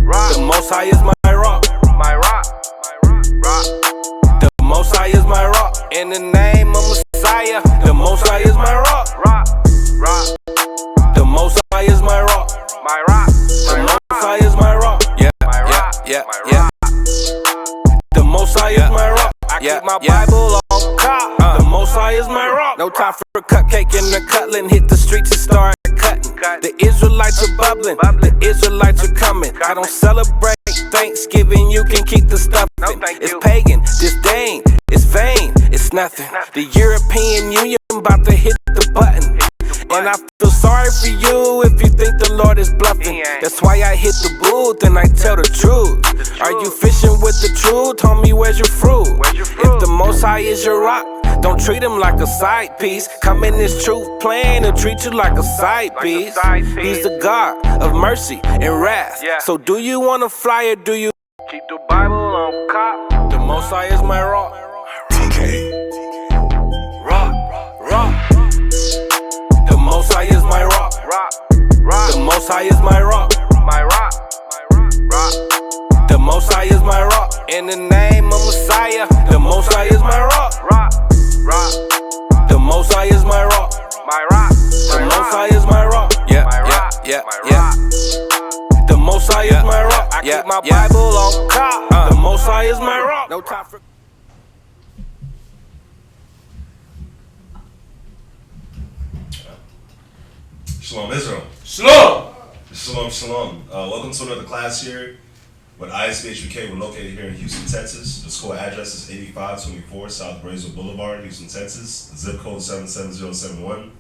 The Most High is my rock. My rock. The Most High is my rock. In the name of Messiah, the Most High is my rock. The Most High is my rock. My rock. The Most High is my rock. Yeah. The Most High is my rock. I keep my Bible on top. The Most High is my rock. No time for a cupcake and a cutling. Hit the streets and start cutting. The Israelites are bubbling. The Israelites are coming. I don't celebrate Thanksgiving. You can keep the stuffing. It's pagan, disdain, it's vain, it's nothing. The European Union about to hit the button. And I feel sorry for you if you think the Lord is bluffing. That's why I hit the booth and I tell the truth. Are you fishing with the truth? Homie, where's your fruit? If the Most High is your rock, don't treat him like a side piece. Come in this truth plan and treat you like a side piece. He's the God of mercy and wrath. So do you want to fly or do you Keep the Bible on cop. The Most High is my rock. TK. Rock. The Most High is my rock. The Most High is my rock. My rock. The Most High is my rock. In the name of Messiah, the Most High is my rock. The Most High is my rock. My rock. The Most High is my rock. Yeah. The Most High is my rock. I keep my Bible on top. The Most High is my rock. No time for Shalom Israel. Shalom. Welcome to another class here with ISBHUK. We're located here in Houston, Texas. The school address is 8524 South Braesville Boulevard, Houston, Texas. The zip code 77071.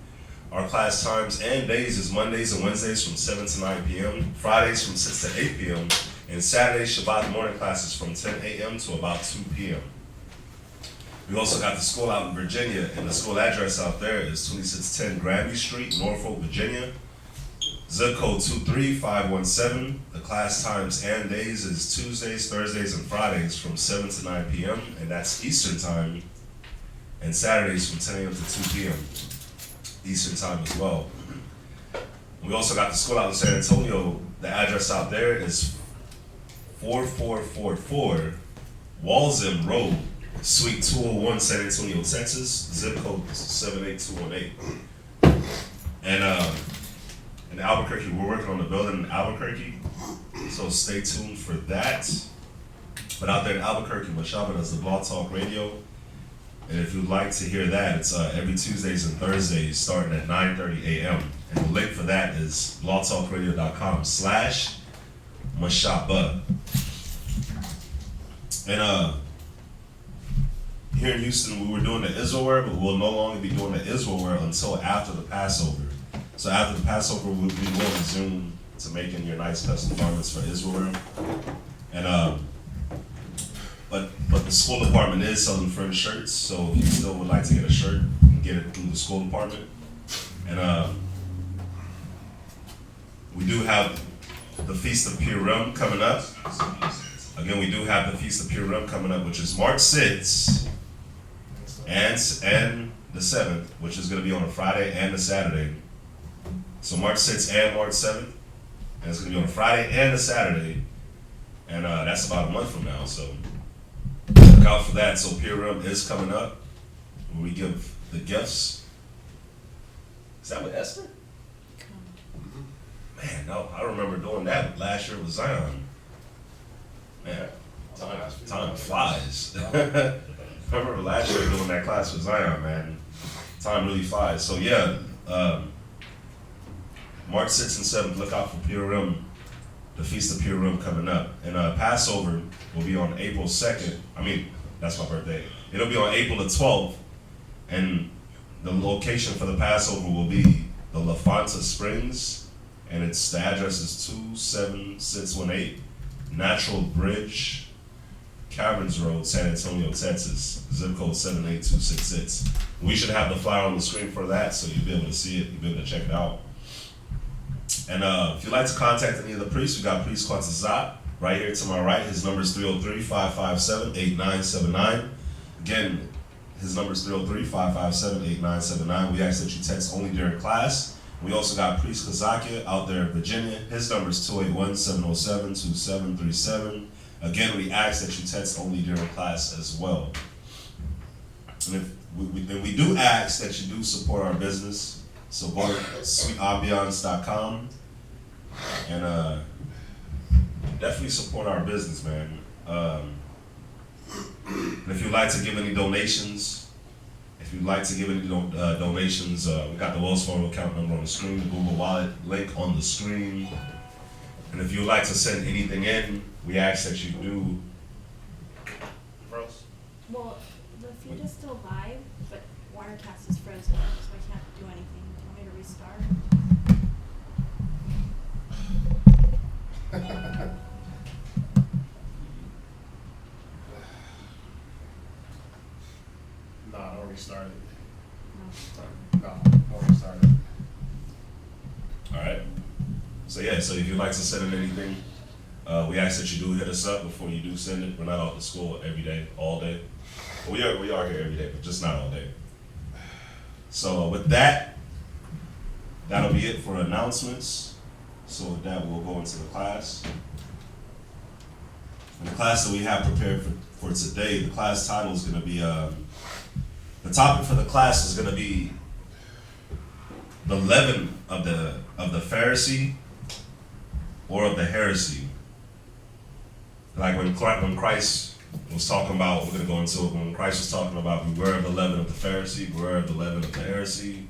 Our class times and days is Mondays and Wednesdays from 7 to 9 p.m., Fridays from 6 to 8 p.m., and Saturdays Shabbat morning classes from 10 a.m. to about 2 p.m. We also got the school out in Virginia, and the school address out there is 2610 Granby Street, Norfolk, Virginia. Zip code 23517. The class times and days is Tuesdays, Thursdays, and Fridays from 7 to 9 p.m., and that's Eastern time, and Saturdays from 10 a.m. to 2 p.m. Eastern time as well. We also got the school out in San Antonio. The address out there is 4444 Walzem Road, Suite 201, San Antonio, Texas. Zip code 78218. And in Albuquerque, we're working on the building in Albuquerque, so stay tuned for that. But out there in Albuquerque, Mashaba does the Blog Talk Radio. And if you'd like to hear that, it's every Tuesdays and Thursdays starting at 9:30 a.m. And the link for that is blogtalkradio.com/Mashaba. And here in Houston, we were doing the Israel Wear, but we'll no longer be doing the Israel Wear until after the Passover. So after the Passover, we'll resume to making your nice custom garments for Israel Wear. And But the school department is selling fringe shirts, so if you still would like to get a shirt, you can get it through the school department. And we do have the Feast of Purim coming up. Again, we do have the Feast of Purim coming up, which is March 6th and the 7th, which is going to be on a Friday and a Saturday. So March 6th and March 7th, and it's going to be on a Friday and a Saturday, and that's about a month from now, so look out for that. So Purim is coming up, where we give the gifts. Is that with Esther? Man, no, I remember doing that last year with Zion. Man, time flies. I remember last year doing that class with Zion, man. Time really flies. So yeah, March 6th and 7th, look out for Purim, the Feast of Purim coming up. And Passover will be on April 2nd. That's my birthday. It'll be on April the 12th, and the location for the Passover will be the La Fonta Springs, and the address is 27618 Natural Bridge, Caverns Road, San Antonio, Texas. Zip code 78266. We should have the flyer on the screen for that, so you'll be able to see it, you'll be able to check it out. And if you'd like to contact any of the priests, we got Priest Quatzazat right here to my right. His number is 303-557-8979. Again, his number is 303-557-8979. We ask that you text only during class. We also got Priest Kazakia out there in Virginia. His number is 281-707-2737. Again, we ask that you text only during class as well. And we do ask that you do support our business. So go to sweetambiance.com and definitely support our business, man. And if you'd like to give any donations, we got the Wells Fargo account number on the screen, the Google Wallet link on the screen. And if you'd like to send anything in, we ask that you do. Well, the feed is still live, but Wirecast is frozen, so I can't do anything. Do you want me to restart? Nah, don't restart it. No. No, don't restart it. All right. So if you'd like to send in anything, we ask that you do hit us up before you do send it. We're not out to school every day, all day. We are here every day, but just not all day. So with that, that'll be it for announcements. So with that, we'll go into the class. And the class that we have prepared for today, the class title is going to be, the topic for the class is going to be the leaven of the Pharisee or of the heresy. Like when Christ was talking about, we're going to go into it, when Christ was talking about beware of the leaven of the Pharisee, beware of the leaven of the heresy.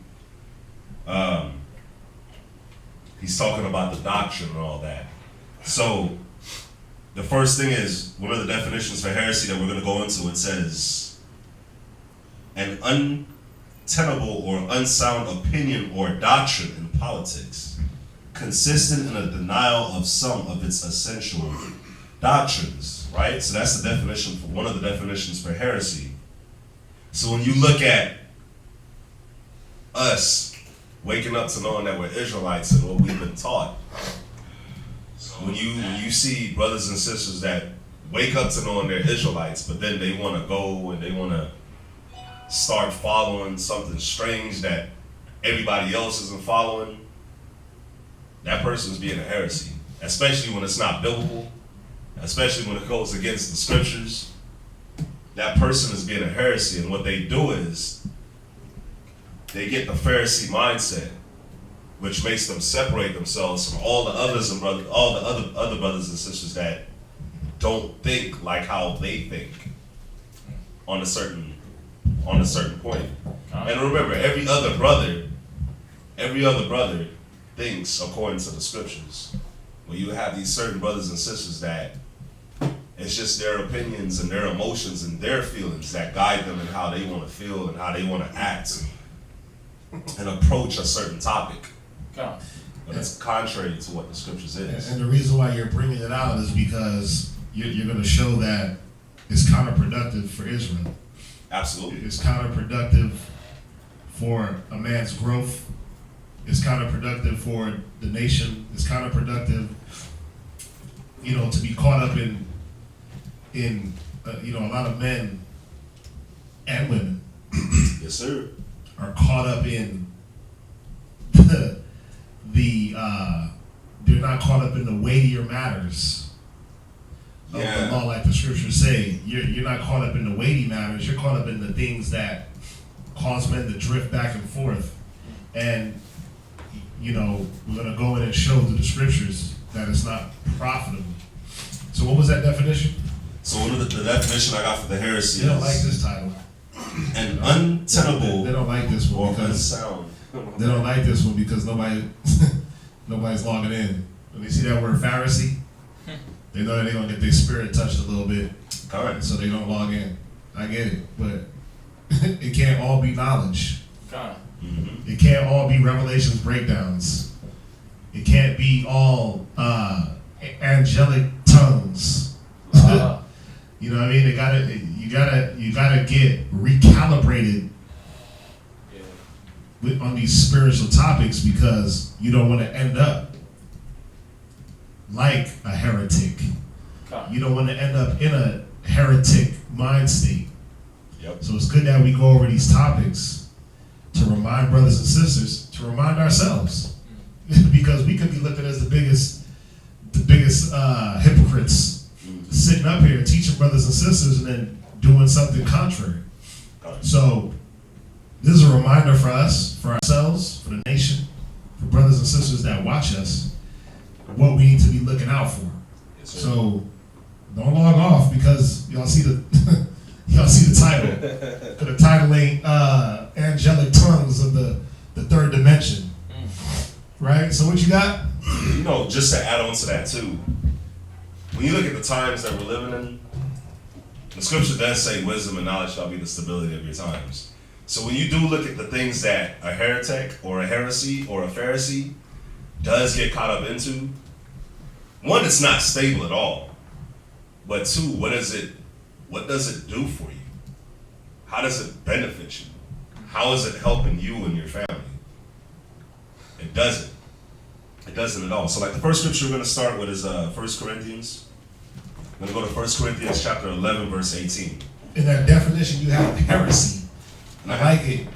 He's talking about the doctrine and all that. So the first thing is, one of the definitions for heresy that we're going to go into, it says, an untenable or unsound opinion or doctrine in politics, consistent in a denial of some of its essential doctrines, right? So that's the definition for one of the definitions for heresy. So when you look at us waking up to knowing that we're Israelites and what we've been taught, when you see brothers and sisters that wake up to knowing they're Israelites, but then they want to go and they want to start following something strange that everybody else isn't following, that person's being a heresy, especially when it's not biblical, especially when it goes against the scriptures. That person is being a heresy, and what they do is they get the Pharisee mindset, which makes them separate themselves from all the others and all the other brothers and sisters that don't think like how they think on a certain point. And remember, every other brother thinks according to the scriptures. Well, you have these certain brothers and sisters that it's just their opinions and their emotions and their feelings that guide them in how they want to feel and how they want to act and approach a certain topic. But it's contrary to what the scriptures is. And the reason why you're bringing it out is because you're going to show that it's counterproductive for Israel. Absolutely. It's counterproductive for a man's growth. It's counterproductive for the nation. It's counterproductive, to be caught up in a lot of men and women. Yes, sir. Are caught up in they're not caught up in the weightier matters of the law, like the scriptures say. You're not caught up in the weighty matters. You're caught up in the things that cause men to drift back and forth. And we're going to go in and show through the scriptures that it's not profitable. So what was that definition? So one of the definition I got for the heresy They don't like this title. An untenable They don't like this one or because unsound. they don't like this one because nobody's logging in. When they see that word Pharisee, they know that they're gonna get their spirit touched a little bit. Correct. So they don't log in. I get it, but it can't all be knowledge. Mm-hmm. It can't all be Revelations breakdowns. It can't be all angelic tongues. You know what I mean? You gotta get recalibrated on these spiritual topics, because you don't want to end up like a heretic. You don't want to end up in a heretic mind state. Yep. So it's good that we go over these topics to remind brothers and sisters, To remind ourselves. Because we could be looked at as the biggest hypocrites sitting up here teaching brothers and sisters and then doing something contrary. So this is a reminder for us, for ourselves, for the nation, for brothers and sisters that watch us, what we need to be looking out for. Yes, sir. So don't log off because y'all see the y'all see the title. Because the title ain't angelic tongues of the third dimension. Right? So what you got? You know, just to add on to that too, when you look at the times that we're living in, the scripture does say wisdom and knowledge shall be the stability of your times. So when you do look at the things that a heretic or a heresy or a Pharisee does get caught up into, one, it's not stable at all. But two, what does it do for you? How does it benefit you? How is it helping you and your family? It doesn't. It doesn't at all. So like the first scripture we're going to start with is 1 Corinthians. I'm going to go to 1 Corinthians chapter 11, verse 18. In that definition, you have heresy. And I like it.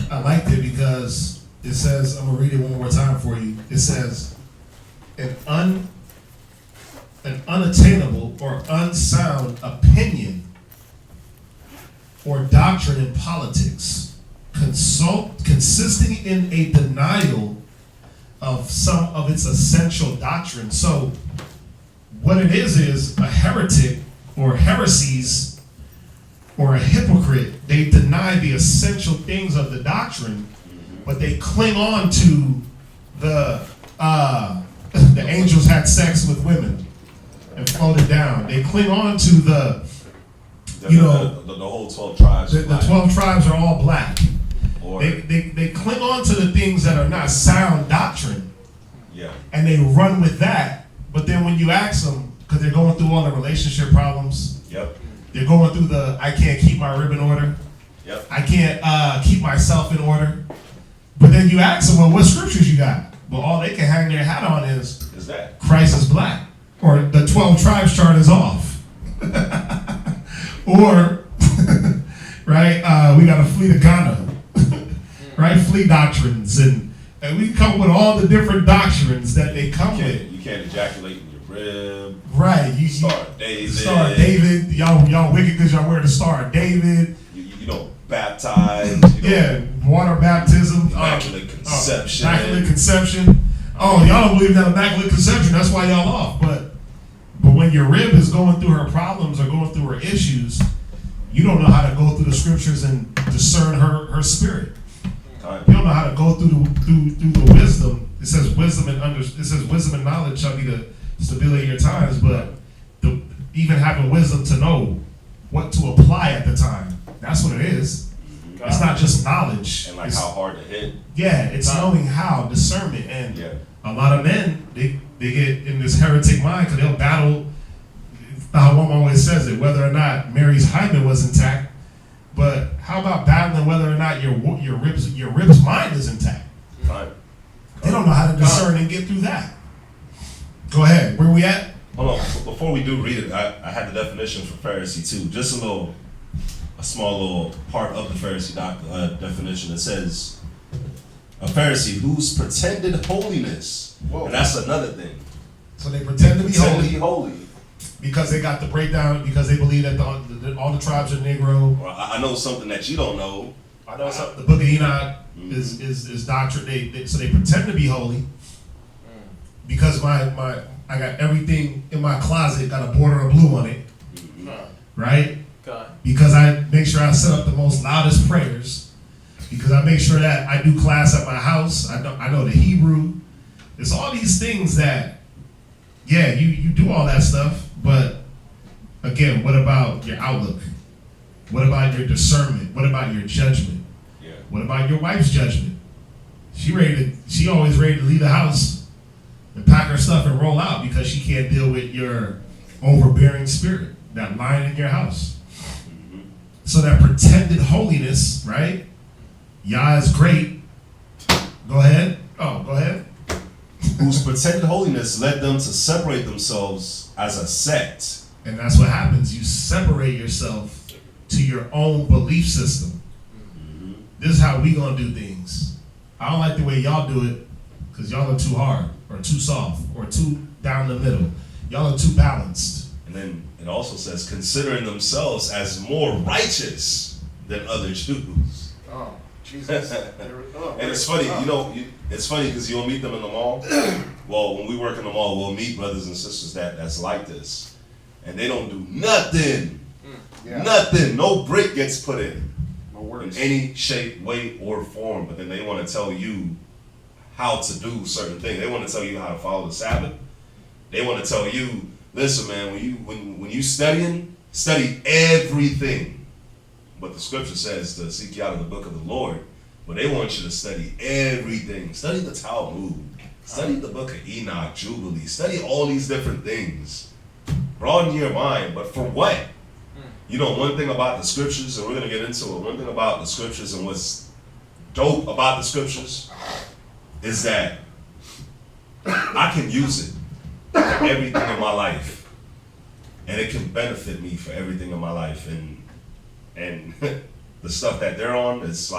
I liked it because it says, I'm going to read it one more time for you. It says, an unattainable or unsound opinion or doctrine in politics consisting in a denial of some of its essential doctrine. So what it is a heretic or heresies or a hypocrite, they deny the essential things of the doctrine, but they cling on to the angels had sex with women and floated down. They cling on to the whole 12 tribes. The 12 tribes are all black. Or, they cling on to the things that are not sound doctrine. Yeah. And they run with that. But then when you ask them, because they're going through all the relationship problems. Yep. They're going through I can't keep my rib in order. Yep. I can't keep myself in order. But then you ask them, well, what scriptures you got? Well, all they can hang their hat on is that Christ is black. Or the 12 tribes chart is off. Or, right, we got a flee to Ghana. Right, flea doctrines, and we come with all the different doctrines that they come with. You can't ejaculate in your rib. Right, Star of David. Star of David. Y'all wicked because y'all wear the Star of David. You don't baptize. Water baptism. Immaculate conception. Immaculate conception. Oh, y'all don't believe that immaculate conception. That's why y'all off. But when your rib is going through her problems or going through her issues, you don't know how to go through the scriptures and discern her spirit. You don't know how to go through the wisdom. It says wisdom and knowledge shall be the stability of your times, but even having wisdom to know what to apply at the time. That's what it is. It's not just knowledge. And how hard to hit. Yeah, it's knowing how, discernment. And a lot of men, they get in this heretic mind because they'll battle. How one always says it, whether or not Mary's hymen was intact. But how about battling whether or not your ribs mind is intact? Right. They don't know how to discern and get through that. Go ahead. Where we at? Hold on. Before we do read it, I had the definition for Pharisee too. Just a small little part of the Pharisee definition. It says a Pharisee whose pretended holiness. Whoa. And that's another thing. So they pretend to be holy. Because they got the breakdown, because they believe that all the tribes are Negro. Well, I know something that you don't know. I know something. The Book of Enoch is doctrine. So they pretend to be holy. Because I got everything in my closet got a border of blue on it. Right? God. Because I make sure I set up the most loudest prayers. Because I make sure that I do class at my house. I know the Hebrew. It's all these things that, you do all that stuff. But again, what about your outlook? What about your discernment? What about your judgment? Yeah. What about your wife's judgment? She always ready to leave the house and pack her stuff and roll out because she can't deal with your overbearing spirit, that lying in your house. Mm-hmm. So that pretended holiness, right? Yah is great. Go ahead. Oh, go ahead. Whose pretended holiness led them to separate themselves as a sect. And that's what happens. You separate yourself to your own belief system. Mm-hmm. This is how we gonna do things. I don't like the way y'all do it because y'all are too hard or too soft or too down the middle. Y'all are too balanced. And then it also says, considering themselves as more righteous than other Jews. Oh, Jesus. And it's funny, it's funny because you'll meet them in the mall. Well, when we work in the mall, we'll meet brothers and sisters that's like this. And they don't do nothing. Yeah. Nothing. No brick gets put in. No words. In any shape, way, or form. But then they want to tell you how to do certain things. They want to tell you how to follow the Sabbath. They want to tell you, listen, man, when you studying, study everything. But the scripture says to seek you out of the book of the Lord. But they want you to study everything. Study the Talmud. Study the book of Enoch, Jubilee. Study all these different things. Broaden your mind. But for what? You know, one thing about the scriptures, and we're going to get into it, one thing about the scriptures and what's dope about the scriptures is that I can use it for everything in my life. And it can benefit me for everything in my life. And the stuff that they're on, it's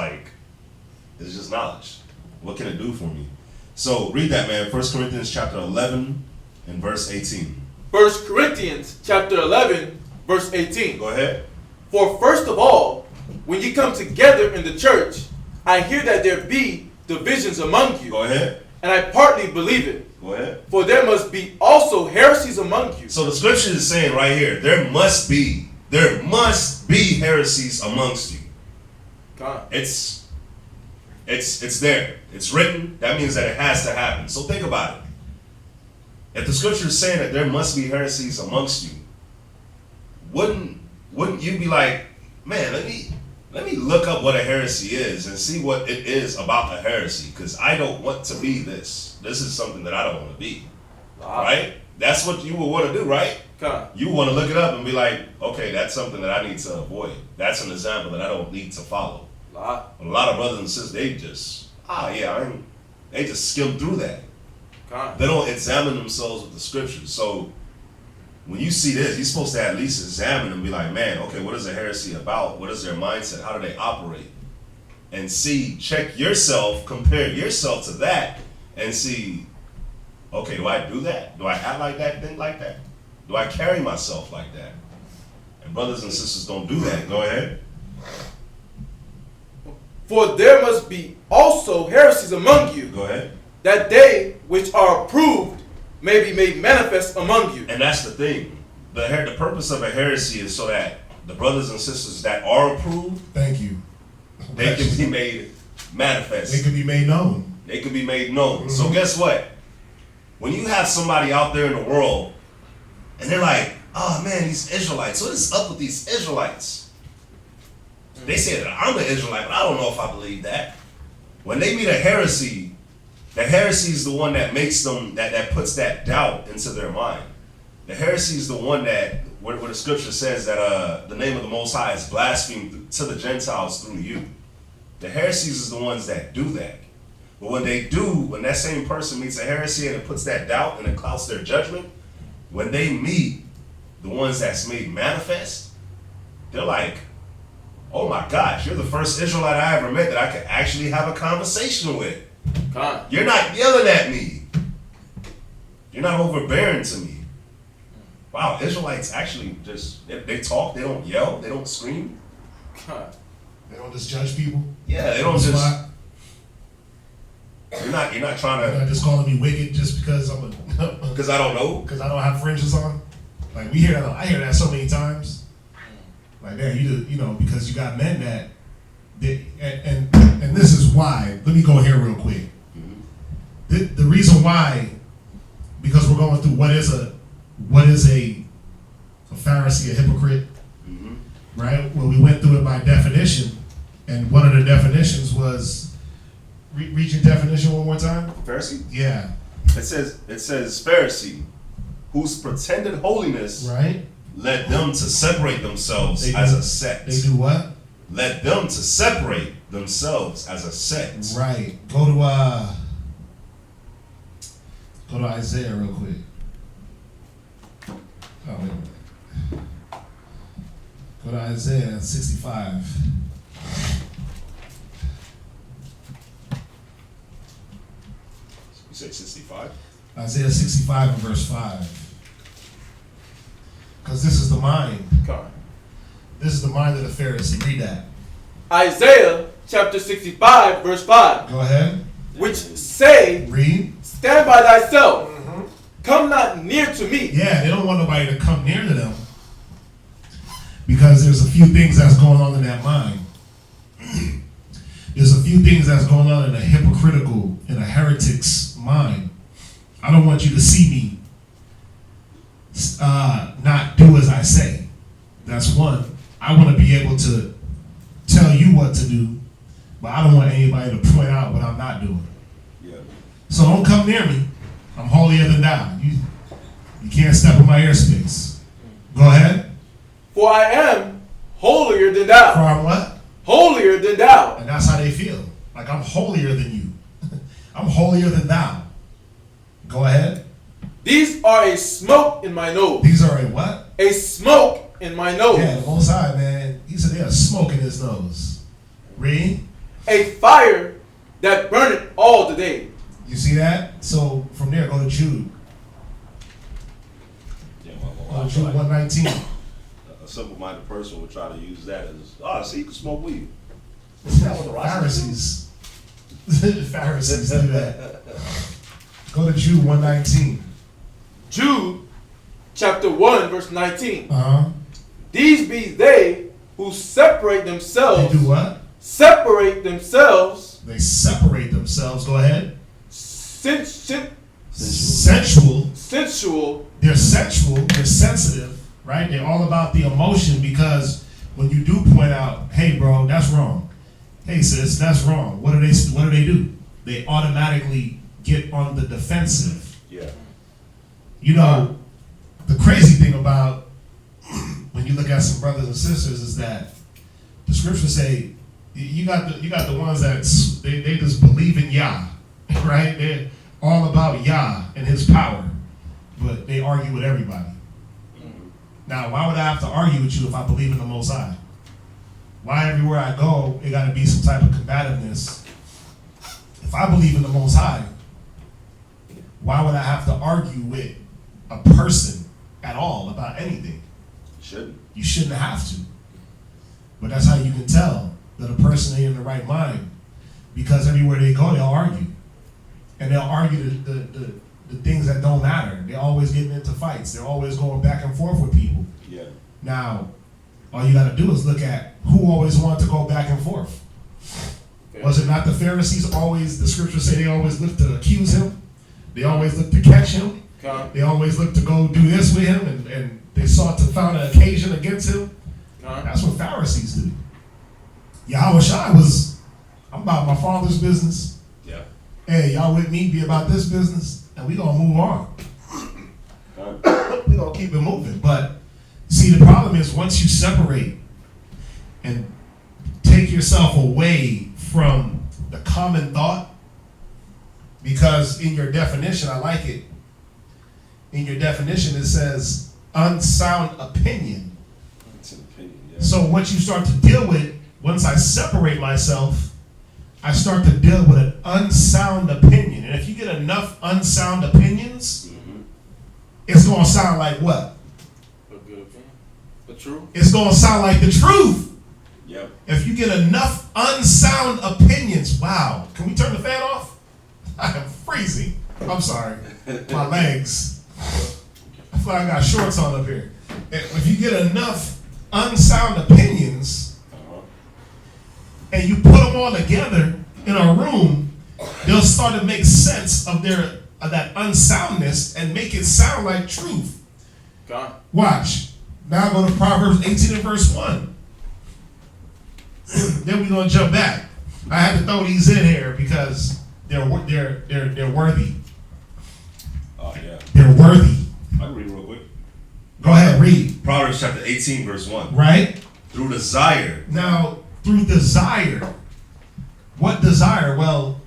just knowledge. What can it do for me? So read that, man. 1 Corinthians chapter 11 and verse 18. 1 Corinthians chapter 11, verse 18. Go ahead. For first of all, when ye come together in the church, I hear that there be divisions among you. Go ahead. And I partly believe it. Go ahead. For there must be also heresies among you. So the scripture is saying right here, there must be heresies amongst you. God. It's there. It's written. That means that it has to happen. So think about it. If the scripture is saying that there must be heresies amongst you, wouldn't you be like, man, let me look up what a heresy is and see what it is about a heresy, because I don't want to be this. This is something that I don't want to be. Right? That's what you would want to do, right? God. You want to look it up and be like, okay, that's something that I need to avoid. That's an example that I don't need to follow. But a lot of brothers and sisters, they just, they just skim through that. God. They don't examine themselves with the scriptures. So when you see this, you're supposed to at least examine and be like, man, okay, what is a heresy about? What is their mindset? How do they operate? And see, check yourself, compare yourself to that, and see, okay, do I do that? Do I act like that, think like that? Do I carry myself like that? And brothers and sisters don't do that. Go ahead. For there must be also heresies among you, Go ahead. that they which are approved may be made manifest among you. And that's the thing. The purpose of a heresy is so that the brothers and sisters that are approved, Thank you. they can be made manifest. They can be made known. They can be made known. So guess what? When you have somebody out there in the world and they're like, oh man, these Israelites, what is up with these Israelites? They say that I'm an Israelite, but I don't know if I believe that. When they meet a heresy, the heresy is the one that makes them, that puts that doubt into their mind. The heresy is the one that, where the scripture says that the name of the Most High is blasphemed to the Gentiles through you. The heresies is the ones that do that. But when that same person meets a heresy and it puts that doubt and it clouds their judgment, when they meet the ones that's made manifest, they're like, oh my gosh, you're the first Israelite I ever met that I could actually have a conversation with. God. You're not yelling at me. You're not overbearing to me. Wow, Israelites actually just, they talk, they don't yell, they don't scream. God. They don't just judge people. Yeah, they don't just, you're not trying They're to, not just calling me wicked just because I'm because I don't know. because I don't have fringes on. Like we hear that, I hear that so many times. Like, man, you know, because you got men that, and this is why. Let me go here real quick. The reason why, because we're going through what is a Pharisee, a hypocrite, right? Well, we went through it by definition, and one of the definitions was, read your definition one more time. Pharisee? Yeah. It says Pharisee, whose pretended holiness Right. led them to separate themselves They as do- a sect. They do what? Led them to separate themselves as a sect. Right. Go to Isaiah real quick. Oh, wait a minute. Go to Isaiah 65. 65. Isaiah 65 and verse 5. Because this is the mind. Con. This is the mind of the Pharisee. Read that. Isaiah chapter 65 verse 5. Go ahead. Which say, Read. stand by thyself. Come not near to me. Yeah, they don't want nobody to come near to them. Because there's a few things that's going on in that mind. There's a few things that's going on in a hypocritical, in a heretic's mind. I don't want you to see me not do as I say. That's one. I want to be able to tell you what to do, but I don't want anybody to point out what I'm not doing. Yeah. So don't come near me. I'm holier than thou. You can't step in my airspace. Go ahead. For I am holier than thou. For I'm what? Holier than thou. And that's how they feel. Like I'm holier than you. I'm holier than thou. Go ahead. These are a smoke in my nose. These are a what? A smoke in my nose. Yeah, the Most High, man. He said there's smoke in his nose. Read. A fire that burneth all the day. You see that? So from there, go to Jude. Yeah, Go to Jude 119. a simple-minded person would try to use that as, see, you can smoke weed. Pharisees. Pharisees do that. Go to Jude 119. Jude chapter 1 verse 19. Uh-huh. These be they who separate themselves. They do what? Separate themselves. They separate themselves. Go ahead. Sensual. Sensual. They're sensual. They're sensitive, right? They're all about the emotion, because when you do point out, hey, bro, that's wrong. Hey, sis, that's wrong. What do they do? They automatically get on the defensive. Yeah. You know, the crazy thing about when you look at some brothers and sisters is that the scriptures say you got the ones that they just believe in Yah, right? They're all about Yah and his power, but they argue with everybody. Now, why would I have to argue with you if I believe in the Most High? Why everywhere I go, it got to be some type of combativeness? If I believe in the Most High, why would I have to argue with a person at all about anything? You shouldn't have to. But that's how you can tell that a person ain't in the right mind, because everywhere they go, they'll argue. And they'll argue the things that don't matter. They're always getting into fights. They're always going back and forth with people. Yeah. Now, all you got to do is look at who always wanted to go back and forth. Was it not the Pharisees always, the scriptures say they always looked to accuse him? They always looked to catch him? They always looked to go do this with him, and they sought to find an occasion against him? That's what Pharisees do. Yahweh Shai was, I'm about my father's business. Yeah. Hey, y'all with me, be about this business, and we gonna move on. We gonna keep it moving. But see, the problem is once you separate and take yourself away from the common thought, because in your definition, I like it. In your definition, it says unsound opinion. It's an opinion, yeah. So what you start to deal with, once I separate myself, I start to deal with an unsound opinion. And if you get enough unsound opinions, it's going to sound like what? A good opinion. The truth. It's going to sound like the truth. Yep. If you get enough unsound opinions, wow. Can we turn the fan off? I am freezing. I'm sorry. My legs. I feel like I got shorts on up here. If you get enough unsound opinions and you put them all together in a room, they'll start to make sense of that unsoundness and make it sound like truth. God. Watch. Now go to Proverbs 18 and verse 1. Then we're gonna jump back. I had to throw these in here because they're worthy. Oh yeah. They're worthy. I can read it real quick. Go ahead, read. Proverbs chapter 18, verse 1. Right? Through desire. Now, through desire. What desire? Well,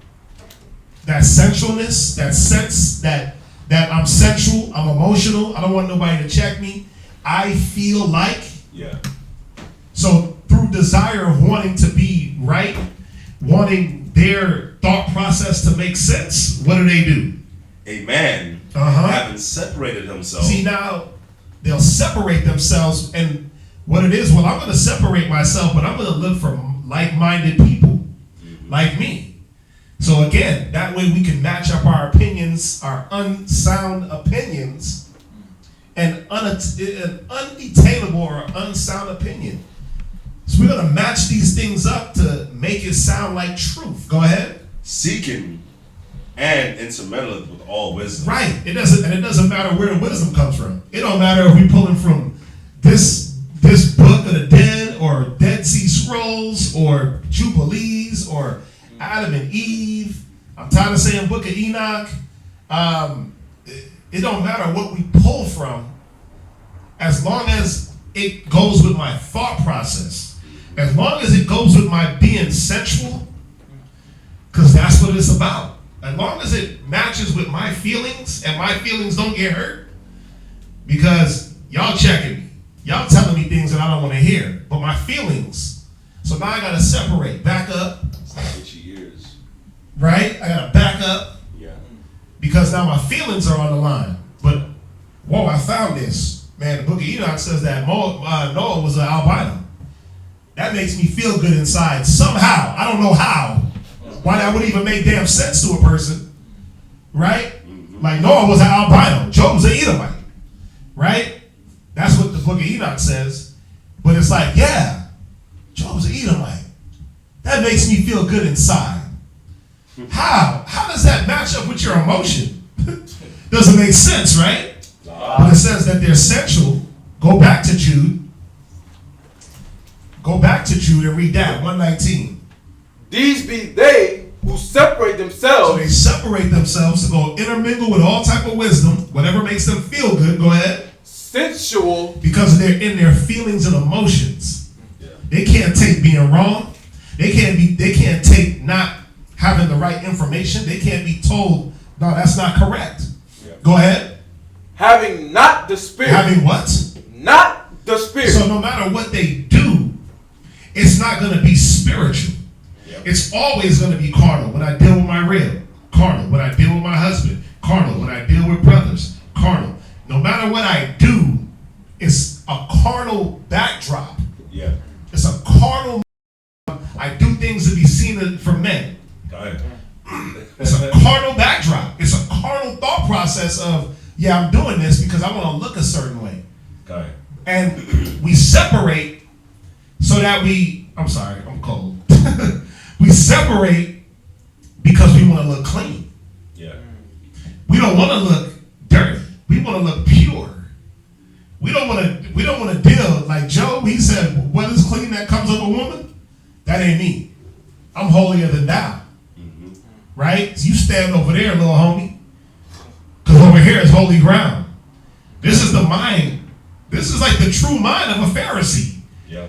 that sensualness, that sense that I'm sensual, I'm emotional, I don't want nobody to check me. I feel like. Yeah. So through desire of wanting to be right, wanting their thought process to make sense, what do? a man, having separated himself. See, now they'll separate themselves, and what it is, well, I'm going to separate myself, but I'm going to look for like-minded people like me. So again, that way we can match up our opinions, our unsound opinions, and an unattainable or unsound opinion. So we're going to match these things up to make it sound like truth. Go ahead. Seeking and intermeddling with all wisdom. Right. It doesn't matter where the wisdom comes from. It don't matter if we pulling from this book of the dead, or Dead Sea Scrolls, or Jubilees, or Adam and Eve. I'm tired of saying Book of Enoch. It don't matter what we pull from, as long as it goes with my thought process, as long as it goes with my being sensual, because that's what it's about. As long as it matches with my feelings, and my feelings don't get hurt, because y'all checking me, y'all telling me things that I don't want to hear, but my feelings. So now I got to separate, back up. Itchy ears. Right? I got to back up. Yeah. Because now my feelings are on the line. But, whoa, I found this. Man, the book of Enoch says that Noah was an albino. That makes me feel good inside somehow. I don't know how. Why that would even make damn sense to a person. Right? Like Noah was an albino. Job was an Edomite. Right? That's what the book of Enoch says. But it's like, yeah, Job's an Edomite. That makes me feel good inside. How? How does that match up with your emotion? Doesn't make sense, right? But it says that they're sensual. Go back to Jude. Go back to Jude and read that, 119. These be they who separate So themselves. they separate themselves to go intermingle with all type of wisdom, whatever makes them feel good. Go ahead. Sensual. Because they're in their feelings and emotions. Yeah. They can't take being wrong. They can't take not having the right information. They can't be told, no, that's not correct. Yeah. Go ahead. Having not the spirit. Having what? Not the spirit. So no matter what they do, it's not going to be spiritual. Yep. It's always going to be carnal. When I deal with my rib, carnal. When I deal with my husband, carnal. When I deal with brothers, carnal. No matter what I do, it's a carnal backdrop. Yeah. It's a carnal. I do things to be seen for men. Got it. It's a carnal backdrop. It's a carnal thought process of, yeah, I'm doing this because I want to look a certain way. Got it. And we separate so that I'm sorry, I'm cold. We separate because we want to look clean. Yeah. We don't want to look dirty. We want to look pure. We don't want to deal like Job. He said, "What is clean that comes of a woman? That ain't me. I'm holier than thou." Right? So you stand over there, little homie, because over here is holy ground. This is the mind. This is like the true mind of a Pharisee. Yeah.